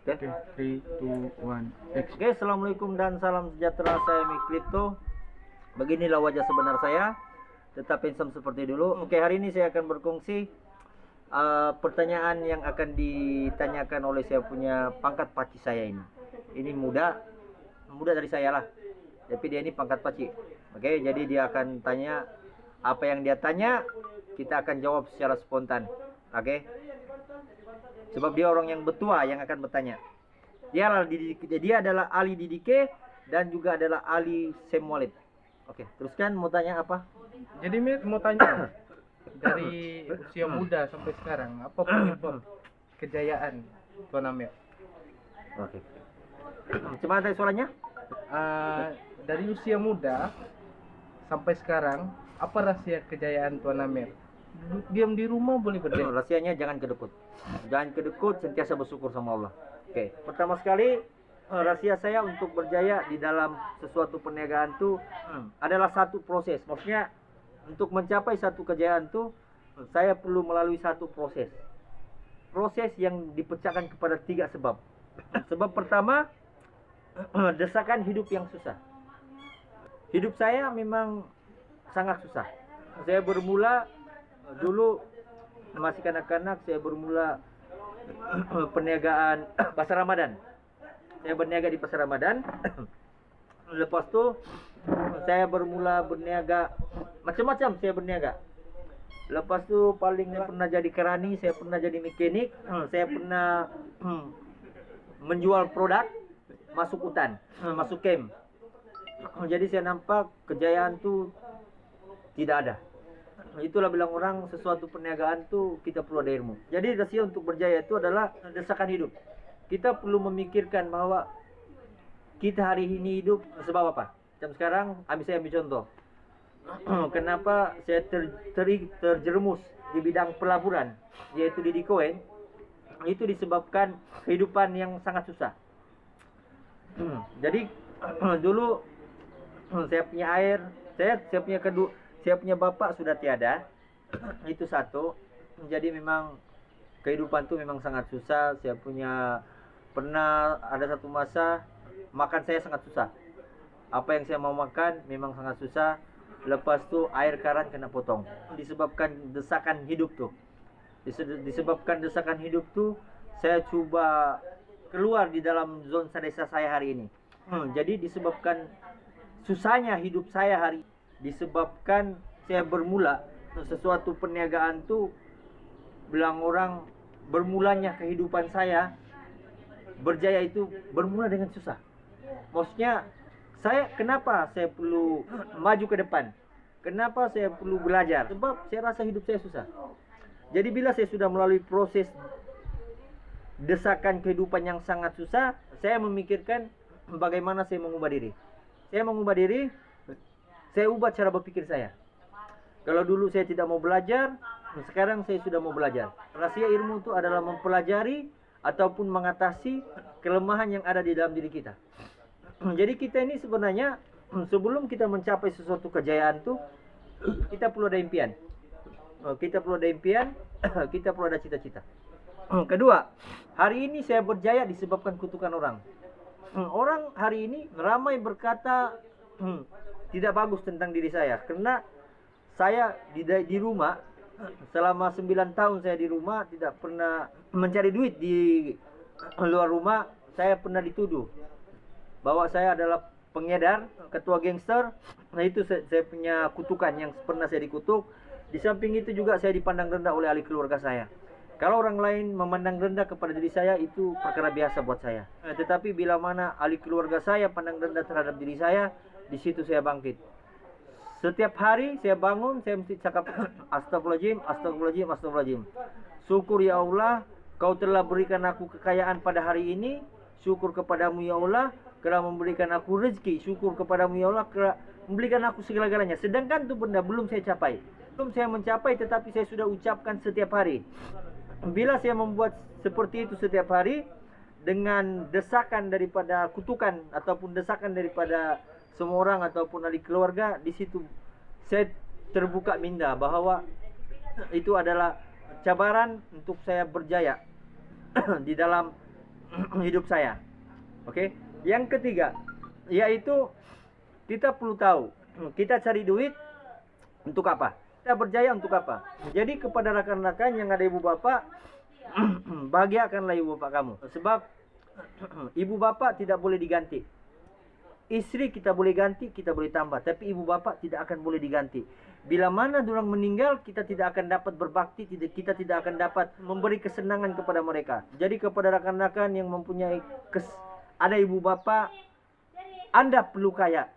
Oke, 3, 2, 1, X. Oke, assalamualaikum dan salam sejahtera. Saya Mi Crypto. Beginilah wajah sebenar saya, tetap handsome seperti dulu. Oke, hari ini saya akan berkongsi pertanyaan yang akan ditanyakan oleh saya punya pangkat paci saya ini. Ini muda dari saya lah, tapi dia ini pangkat paci. Oke, jadi dia akan tanya apa yang dia tanya, kita akan jawab secara spontan. Oke, sebab dia orang yang betua yang akan bertanya. Dia adalah ahli DDK dan juga adalah ahli SEM Wallet. Oke, teruskan, mau tanya apa? Jadi Mir mau tanya, dari usia muda sampai sekarang, apa penyebab kejayaan Tuan Amir? Oke. Coba tanya soalnya. Dari usia muda sampai sekarang, apa rahasia kejayaan Tuan Amir? Diam di rumah boleh berdiri. Rahasianya jangan kedekut. Jangan kedekut, sentiasa bersyukur sama Allah. Oke, pertama sekali rahasia saya untuk berjaya di dalam sesuatu perniagaan itu adalah satu proses. Maksudnya untuk mencapai satu kejayaan itu saya perlu melalui satu proses. Proses yang dipecahkan kepada 3 sebab. Sebab pertama, desakan hidup yang susah. Hidup saya memang sangat susah. Saya bermula dulu masih kanak-kanak, saya bermula perniagaan pasar Ramadan. Saya berniaga di pasar Ramadan. Lepas tu saya bermula berniaga macam-macam, saya berniaga. Lepas tu paling saya pernah jadi kerani, saya pernah jadi mekanik, saya pernah menjual produk masuk hutan, masuk camp. Jadi saya nampak kejayaan tu tidak ada. Itulah bilang orang, sesuatu perniagaan tu kita perlu ada ilmu. Jadi rahasia untuk berjaya itu adalah desakan hidup. Kita perlu memikirkan bahwa kita hari ini hidup sebab apa. Macam sekarang, saya ambil contoh. Kenapa saya terjerumus di bidang pelaburan, yaitu di Koen. Itu disebabkan kehidupan yang sangat susah. Jadi dulu saya punya air, saya punya bapak sudah tiada. Itu satu. Jadi memang kehidupan itu memang sangat susah. Saya pernah ada satu masa makan saya sangat susah. Apa yang saya mau makan memang sangat susah. Lepas tu air karan kena potong. Disebabkan desakan hidup tu. Disebabkan desakan hidup tu, saya cuba keluar di dalam zona desa saya hari ini. Jadi disebabkan susahnya hidup saya hari, disebabkan saya bermula sesuatu perniagaan tu, bilang orang bermulanya kehidupan saya berjaya itu bermula dengan susah. Maksudnya kenapa saya perlu maju ke depan? Kenapa saya perlu belajar? Sebab saya rasa hidup saya susah. Jadi bila saya sudah melalui proses desakan kehidupan yang sangat susah, saya memikirkan bagaimana saya mengubah diri. Saya ubah cara berpikir saya. Kalau dulu saya tidak mau belajar, sekarang saya sudah mau belajar. Rahasia ilmu itu adalah mempelajari ataupun mengatasi kelemahan yang ada di dalam diri kita. Jadi kita ini sebenarnya sebelum kita mencapai sesuatu kejayaan tuh, kita perlu ada impian. Kita perlu ada cita-cita. Kedua, hari ini saya berjaya disebabkan kutukan orang. Orang hari ini ramai berkata tidak bagus tentang diri saya, karena saya di rumah selama 9 tahun saya di rumah tidak pernah mencari duit di luar rumah. Saya pernah dituduh bahwa saya adalah pengedar, ketua gangster. Nah itu saya punya kutukan yang pernah saya dikutuk. Di samping itu juga saya dipandang rendah oleh ahli keluarga saya. Kalau orang lain memandang rendah kepada diri saya, itu perkara biasa buat saya. Tetapi bila mana ahli keluarga saya pandang rendah terhadap diri saya, di situ saya bangkit. Setiap hari saya bangun, saya mesti cakap astagfirullahaladzim, astagfirullahaladzim, astagfirullahaladzim. Syukur ya Allah, kau telah berikan aku kekayaan pada hari ini. Syukur kepadamu ya Allah kerana memberikan aku rezeki. Syukur kepadamu ya Allah kerana memberikan aku segala-galanya. Sedangkan itu benda belum saya capai. Belum saya mencapai, tetapi saya sudah ucapkan setiap hari. Bila saya membuat seperti itu setiap hari, dengan desakan daripada kutukan ataupun desakan daripada semua orang ataupun ahli keluarga, di situ saya terbuka minda bahwa itu adalah cabaran untuk saya berjaya di dalam hidup saya. Oke. Yang ketiga, yaitu kita perlu tahu, kita cari duit untuk apa? Kita berjaya untuk apa? Jadi kepada rekan-rekan yang ada ibu bapak, bahagiakanlah ibu bapak kamu. Sebab ibu bapak tidak boleh diganti. Istri kita boleh ganti, kita boleh tambah, tapi ibu bapak tidak akan boleh diganti. Bila mana orang meninggal, kita tidak akan dapat berbakti, kita tidak akan dapat memberi kesenangan kepada mereka. Jadi kepada rekan-rekan yang mempunyai ada ibu bapak, Anda perlu kaya,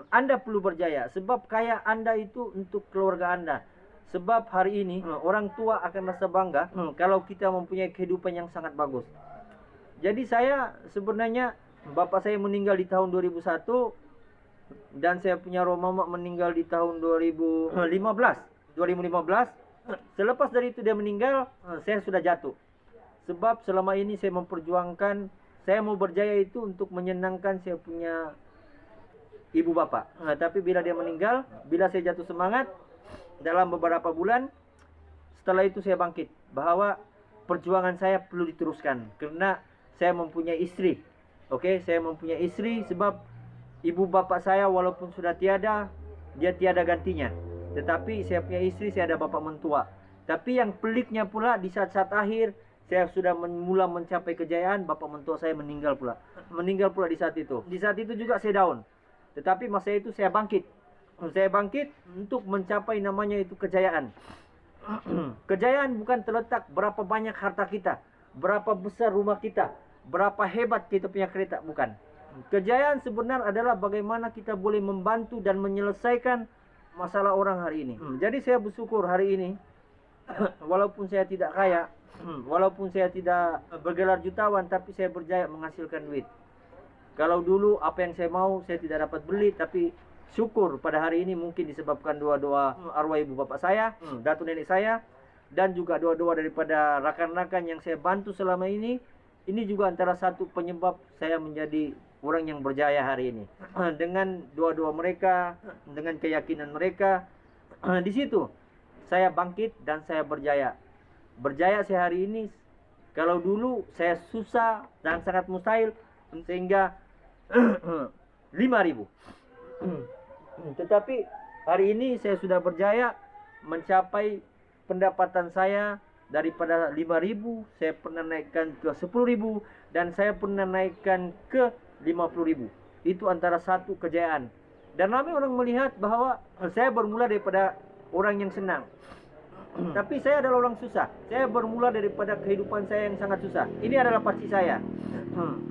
Anda perlu berjaya. Sebab kaya Anda itu untuk keluarga Anda. Sebab hari ini orang tua akan rasa bangga kalau kita mempunyai kehidupan yang sangat bagus. Jadi saya sebenarnya, bapak saya meninggal di tahun 2001 dan saya punya roh mama meninggal di tahun 2015. Selepas dari itu dia meninggal, saya sudah jatuh. Sebab selama ini saya memperjuangkan, saya mau berjaya itu untuk menyenangkan saya punya ibu bapak. Tapi bila dia meninggal, bila saya jatuh semangat, dalam beberapa bulan setelah itu saya bangkit bahwa perjuangan saya perlu diteruskan karena saya mempunyai istri. Oke, saya mempunyai istri sebab ibu bapak saya walaupun sudah tiada, dia tiada gantinya. Tetapi saya punya istri, saya ada bapak mentua. Tapi yang peliknya pula di saat-saat akhir, saya sudah mula mencapai kejayaan, bapak mentua saya meninggal pula. Meninggal pula di saat itu. Di saat itu juga saya down. Tetapi masa itu saya bangkit. Saya bangkit untuk mencapai namanya itu kejayaan. Kejayaan bukan terletak berapa banyak harta kita, berapa besar rumah kita, berapa hebat kita punya kereta, bukan. Kejayaan sebenarnya adalah bagaimana kita boleh membantu dan menyelesaikan masalah orang hari ini. Jadi saya bersyukur hari ini, walaupun saya tidak kaya, walaupun saya tidak bergelar jutawan, tapi saya berjaya menghasilkan duit. Kalau dulu apa yang saya mau saya tidak dapat beli, tapi syukur pada hari ini mungkin disebabkan doa-doa arwah ibu bapak saya, datuk nenek saya, dan juga doa-doa daripada rakan-rakan yang saya bantu selama ini. Ini juga antara satu penyebab saya menjadi orang yang berjaya hari ini. Dengan doa-doa mereka, dengan keyakinan mereka, di situ saya bangkit dan saya berjaya. Berjaya saya hari ini. Kalau dulu saya susah dan sangat mustahil, sehingga 5.000. Tetapi hari ini saya sudah berjaya mencapai pendapatan saya. Daripada 5.000 saya pernah naikkan ke 10.000 dan saya pernah naikkan ke 50.000. Itu antara satu kejayaan. Dan ramai orang melihat bahwa saya bermula daripada orang yang senang. Tapi saya adalah orang susah. Saya bermula daripada kehidupan saya yang sangat susah. Ini adalah pakcik saya.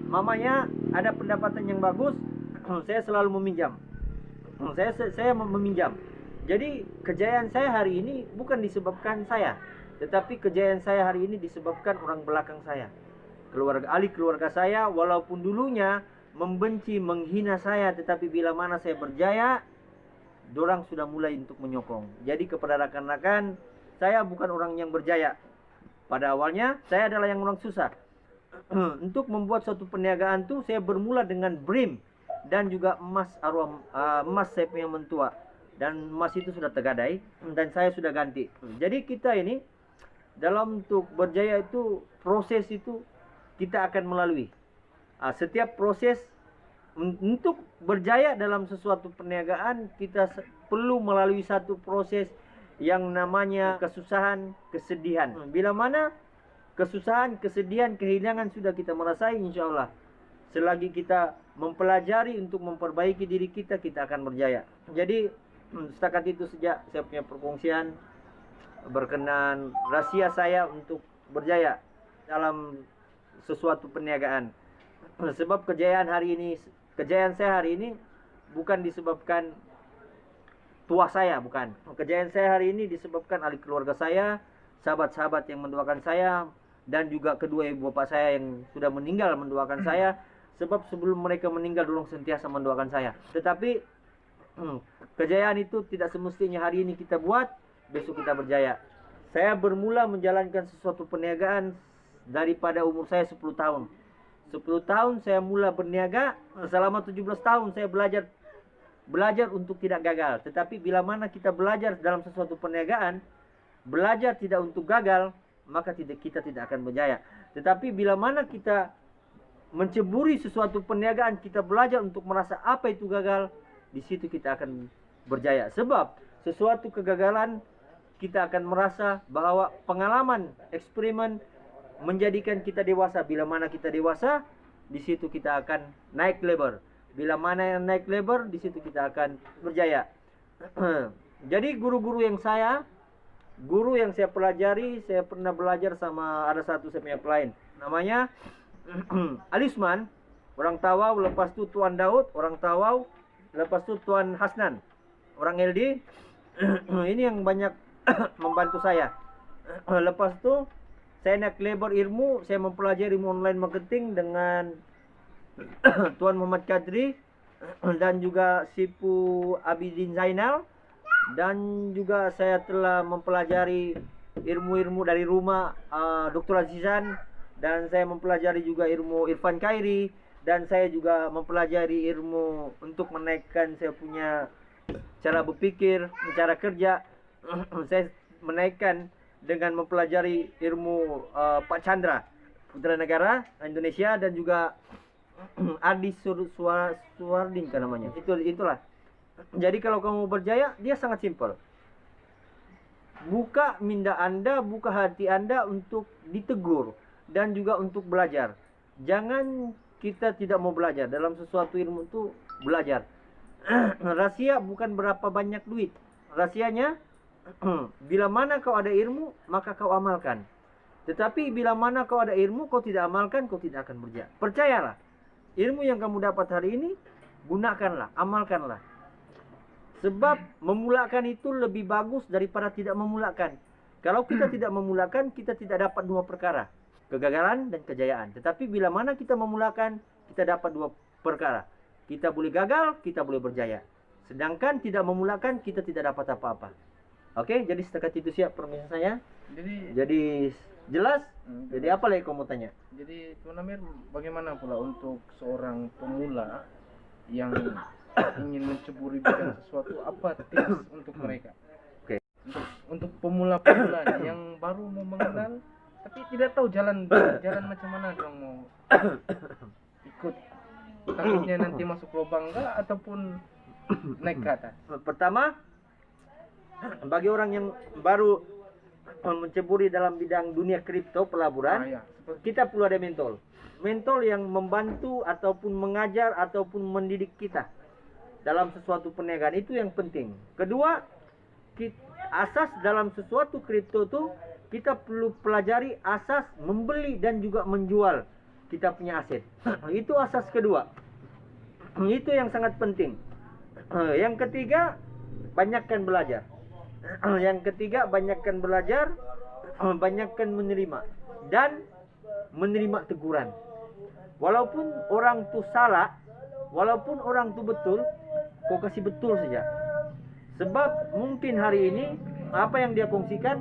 Mamanya ada pendapatan yang bagus, saya selalu meminjam. Saya meminjam. Jadi kejayaan saya hari ini bukan disebabkan saya, tetapi kejayaan saya hari ini disebabkan orang belakang saya. Ahli keluarga saya walaupun dulunya membenci, menghina saya, tetapi bila mana saya berjaya, dorang sudah mulai untuk menyokong. Jadi kepada rakan-rakan, saya bukan orang yang berjaya. Pada awalnya saya adalah yang orang susah. Untuk membuat suatu perniagaan itu saya bermula dengan brim dan juga emas emas saya punya mentua. Dan emas itu sudah tergadai dan saya sudah ganti. Jadi kita ini dalam untuk berjaya itu, proses itu kita akan melalui. Setiap proses untuk berjaya dalam sesuatu perniagaan, kita perlu melalui satu proses yang namanya kesusahan, kesedihan. Bila mana kesusahan, kesedihan, kehilangan sudah kita merasai, insya Allah selagi kita mempelajari untuk memperbaiki diri kita, kita akan berjaya. Jadi setakat itu saja saya punya perkongsian berkenan rahasia saya untuk berjaya dalam sesuatu perniagaan. Sebab kejayaan saya hari ini bukan disebabkan tua saya, bukan. Kejayaan saya hari ini disebabkan ahli keluarga saya, sahabat-sahabat yang mendoakan saya, dan juga kedua ibu bapak saya yang sudah meninggal mendoakan saya. Sebab sebelum mereka meninggal, dorong sentiasa mendoakan saya. Tetapi kejayaan itu tidak semestinya hari ini kita buat, besok kita berjaya. Saya bermula menjalankan sesuatu perniagaan daripada umur saya 10 tahun. 10 tahun saya mula berniaga, selama 17 tahun saya belajar untuk tidak gagal. Tetapi bila mana kita belajar dalam sesuatu perniagaan, belajar tidak untuk gagal, maka kita tidak akan berjaya. Tetapi bila mana kita menceburi sesuatu perniagaan, kita belajar untuk merasa apa itu gagal, di situ kita akan berjaya. Sebab sesuatu kegagalan kita akan merasa bahwa pengalaman, eksperimen menjadikan kita dewasa. Bila mana kita dewasa, di situ kita akan naik level. Bila mana yang naik level, di situ kita akan berjaya. Jadi guru yang saya pelajari, saya pernah belajar sama ada satu saya punya klien, namanya Alisman, orang Tawau, lepas itu Tuan Daud, orang Tawau, lepas itu Tuan Hasnan, orang LD. Ini yang banyak membantu saya. Lepas itu saya naik lebar ilmu, saya mempelajari ilmu online marketing dengan Tuan Muhammad Kadri dan juga Sipu Abidin Zainal, dan juga saya telah mempelajari ilmu-ilmu dari rumah Dr. Azizan, dan saya mempelajari juga ilmu Irfan Khairi, dan saya juga mempelajari ilmu untuk menaikkan saya punya cara berpikir, cara kerja. Saya menaikkan dengan mempelajari ilmu Pak Chandra, Putra Negara Indonesia, dan juga Adi Suwarding kan namanya. Itulah. Jadi kalau kamu berjaya, dia sangat simpel. Buka minda Anda, buka hati Anda untuk ditegur dan juga untuk belajar. Jangan kita tidak mau belajar. Dalam sesuatu ilmu itu belajar. Rahasia bukan berapa banyak duit. Rahasianya bila mana kau ada ilmu, maka kau amalkan. Tetapi bila mana kau ada ilmu, kau tidak amalkan, kau tidak akan berjaya. Percayalah, ilmu yang kamu dapat hari ini, gunakanlah, amalkanlah. Sebab memulakan itu lebih bagus daripada tidak memulakan. Kalau kita tidak memulakan, kita tidak dapat dua perkara, kegagalan dan kejayaan. Tetapi bila mana kita memulakan, kita dapat dua perkara. Kita boleh gagal, kita boleh berjaya. Sedangkan tidak memulakan, kita tidak dapat apa-apa. Oke, jadi setakat itu siap permintaan saya. Jadi jelas? Jadi apa lagi kamu tanya? Jadi Tuan Amir, bagaimana pula untuk seorang pemula yang ingin menceburi bidang sesuatu, apa tips untuk mereka? Oke. Untuk pemula-pemula yang baru mau mengenal tapi tidak tahu jalan macam mana dong mau ikut, takutnya nanti masuk lubang enggak ataupun naik ke atas. Pertama, bagi orang yang baru menceburi dalam bidang dunia kripto pelaburan, kita perlu ada mentor yang membantu ataupun mengajar ataupun mendidik kita dalam sesuatu perniagaan. Itu yang penting. Kedua, asas dalam sesuatu kripto itu kita perlu pelajari asas membeli dan juga menjual kita punya aset. Itu asas kedua. Itu yang sangat penting. Yang ketiga, banyakkan belajar. Banyakkan menerima dan menerima teguran. Walaupun orang tu salah, walaupun orang tu betul, kau kasih betul saja. Sebab mungkin hari ini apa yang dia kongsikan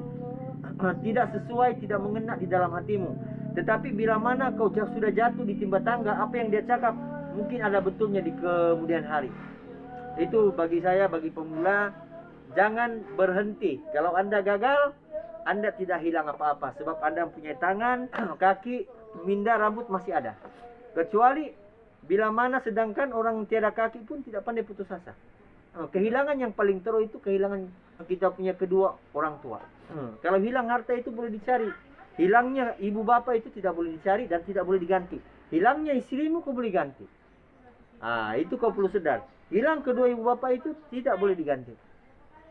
tidak sesuai, tidak mengena di dalam hatimu. Tetapi bila mana kau sudah jatuh di timba tangga, apa yang dia cakap mungkin ada betulnya di kemudian hari. Itu bagi saya, bagi pemula, jangan berhenti. Kalau Anda gagal, Anda tidak hilang apa-apa. Sebab Anda punya tangan, kaki, minda, rambut masih ada. Kecuali bila mana sedangkan orang tiada kaki pun tidak pandai putus asa. Kehilangan yang paling teruk itu kehilangan kita punya kedua orang tua. Kalau hilang harta itu boleh dicari. Hilangnya ibu bapa itu tidak boleh dicari dan tidak boleh diganti. Hilangnya istrimu kau boleh ganti. Itu kau perlu sedar. Hilang kedua ibu bapa itu tidak boleh diganti.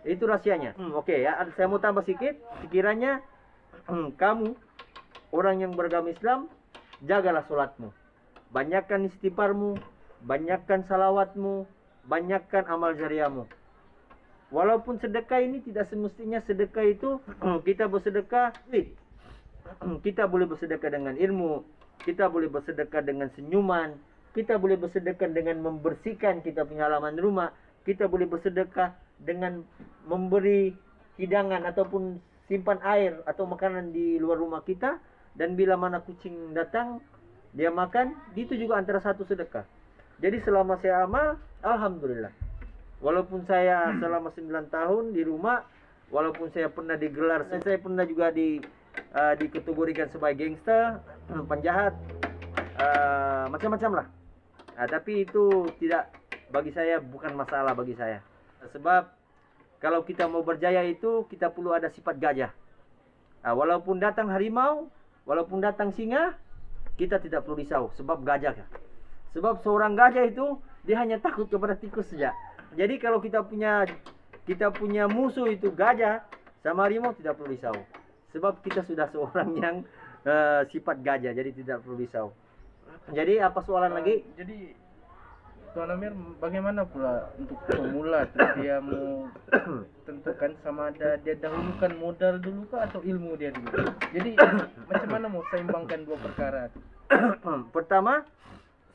Itu rahasianya. Oke, ya, saya mau tambah sedikit. Sekiranya kamu orang yang beragama Islam, jagalah solatmu. Banyakkan istighfarmu, banyakkan salawatmu, banyakkan amal jariahmu. Walaupun sedekah ini tidak semestinya sedekah itu kita bersedekah duit. Kita boleh bersedekah dengan ilmu, kita boleh bersedekah dengan senyuman, kita boleh bersedekah dengan membersihkan kita punya halaman rumah, kita boleh bersedekah dengan memberi hidangan ataupun simpan air atau makanan di luar rumah kita. Dan bila mana kucing datang, dia makan, itu juga antara satu sedekah. Jadi selama saya amal, alhamdulillah. Walaupun saya selama 9 tahun di rumah, walaupun saya pernah digelar, saya pernah juga dikategorikan sebagai gangster, penjahat, macam-macam lah. Nah, tapi itu tidak, bagi saya bukan masalah bagi saya. Sebab kalau kita mau berjaya itu kita perlu ada sifat gajah. Nah, walaupun datang harimau, walaupun datang singa, kita tidak perlu risau sebab gajah. Sebab seorang gajah itu dia hanya takut kepada tikus saja. Jadi kalau kita punya musuh itu gajah sama harimau, tidak perlu risau. Sebab kita sudah seorang yang sifat gajah, jadi tidak perlu risau. Jadi apa soalan lagi? Jadi Tuan Amir, bagaimana pula untuk pemula terus dia mau tentukan sama ada dia dahulukan modal dulu kah atau ilmu dia dulu? Jadi macam mana mau seimbangkan dua perkara? Pertama,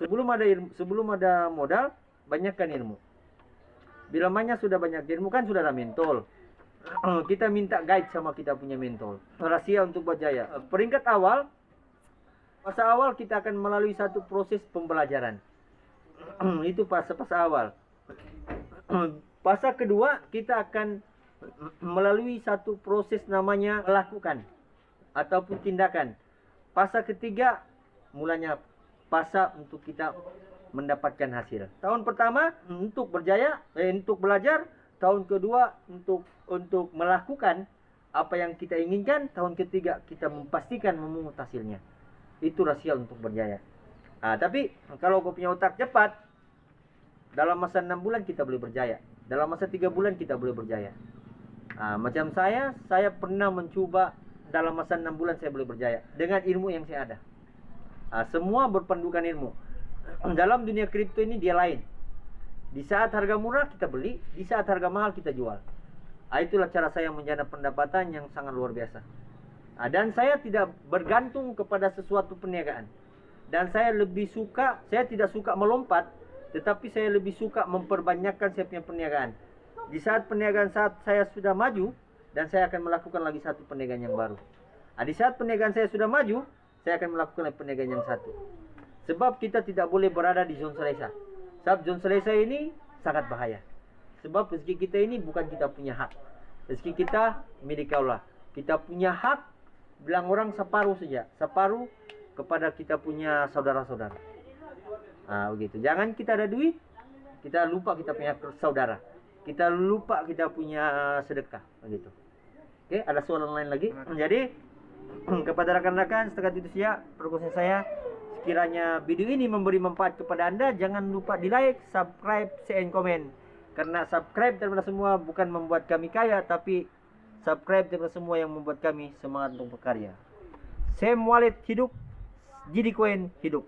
sebelum ada modal, banyakkan ilmu. Bila mana sudah banyak ilmu, kan sudah ada mentol. Kita minta guide sama kita punya mentol. Rahasia untuk berjaya. Peringkat awal, fase awal kita akan melalui satu proses pembelajaran. Itu fase awal. Fase kedua, kita akan melalui satu proses namanya melakukan ataupun tindakan. Fase ketiga, mulanya fase untuk kita mendapatkan hasil. Tahun pertama untuk berjaya, untuk belajar. Tahun kedua untuk melakukan apa yang kita inginkan. Tahun ketiga kita memastikan memungut hasilnya. Itu rahasia untuk berjaya. Nah, tapi kalau kau punya otak cepat, dalam masa 6 bulan kita boleh berjaya. Dalam masa 3 bulan kita boleh berjaya. Nah, macam saya pernah mencoba dalam masa 6 bulan saya boleh berjaya dengan ilmu yang saya ada. Nah, semua berpandukan ilmu. Dalam dunia kripto ini dia lain. Di saat harga murah kita beli, di saat harga mahal kita jual. Nah, itulah cara saya menjana pendapatan yang sangat luar biasa. Nah, dan saya tidak bergantung kepada sesuatu perniagaan. Dan saya tidak suka melompat, tetapi saya lebih suka memperbanyakkan saya punya perniagaan. Di saat perniagaan saya sudah maju, dan saya akan melakukan lagi satu perniagaan yang baru. Nah, di saat perniagaan saya sudah maju, saya akan melakukan lagi perniagaan yang satu. Sebab kita tidak boleh berada di zona selesa. Sebab zona selesa ini sangat bahaya. Sebab rezeki kita ini bukan kita punya hak. Rezeki kita milik Allah. Kita punya hak, bilang orang separuh saja. Separuh kepada kita punya saudara-saudara. Nah, begitu. Jangan kita ada duit, kita lupa kita punya saudara. Kita lupa kita punya sedekah. Begitu. Oke, ada soalan lain lagi? Jadi, kepada rekan-rekan, setakat itu saja perkongsian saya. Sekiranya video ini memberi manfaat kepada Anda, jangan lupa di like, subscribe, share, and komen. Karena subscribe daripada semua bukan membuat kami kaya, tapi subscribe daripada semua yang membuat kami semangat untuk berkarya. Sam Wallet hidup, Jadi Koin hidup.